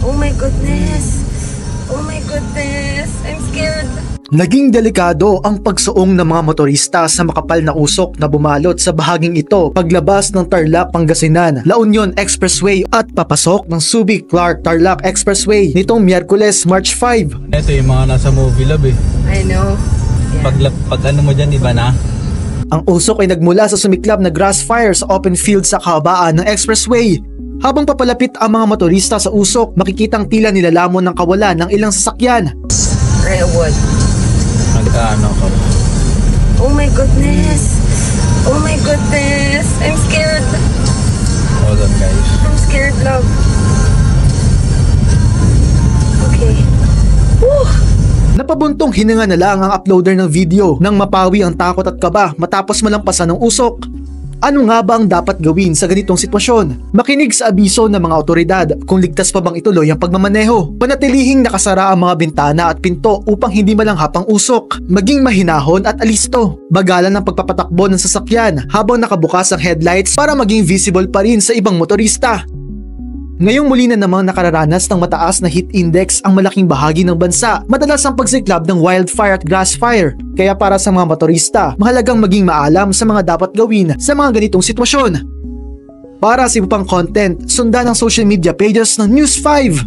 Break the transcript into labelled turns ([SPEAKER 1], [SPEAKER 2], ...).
[SPEAKER 1] Oh my goodness. Oh my goodness. I'm scared.
[SPEAKER 2] Naging delikado ang pagsuong ng mga motorista sa makapal na usok na bumalot sa bahaging ito paglabas ng Tarlac, Pangasinan, La Union Expressway at papasok ng Subic Clark Tarlac Expressway nitong Miyerkules, March 5.
[SPEAKER 3] Ito yung mga nasa movie lab eh.
[SPEAKER 1] I know. Yeah.
[SPEAKER 3] Pag ano mo dyan, iba na.
[SPEAKER 2] Ang usok ay nagmula sa sumiklab na grass fire sa open field sa kahabaan ng expressway. Habang papalapit ang mga motorista sa usok, makikitang tila nilalamon ng kawalan ng ilang sasakyan.
[SPEAKER 1] Redwood.
[SPEAKER 3] Nagkaano ka ba?
[SPEAKER 1] Oh my goodness. Oh my goodness. I'm scared.
[SPEAKER 3] Hold on guys.
[SPEAKER 1] I'm scared, love. Okay. Woo!
[SPEAKER 2] Napabuntong hininga na lang ang uploader ng video nang mapawi ang takot at kaba matapos malampasan ng usok. Ano nga ba ang dapat gawin sa ganitong sitwasyon? Makinig sa abiso ng mga otoridad kung ligtas pa bang ituloy ang pagmamaneho. Panatilihing nakasara ang mga bintana at pinto upang hindi malanghap ang usok. Maging mahinahon at alisto. Bagalan ang pagpapatakbo ng sasakyan habang nakabukas ang headlights para maging visible pa rin sa ibang motorista. Ngayong muli na namang nakararanas ng mataas na heat index ang malaking bahagi ng bansa, madalas ang pagsiklab ng wildfire at grass fire. Kaya para sa mga motorista, mahalagang maging maalam sa mga dapat gawin sa mga ganitong sitwasyon. Para sa iba pang content, sundan ang social media pages ng News 5.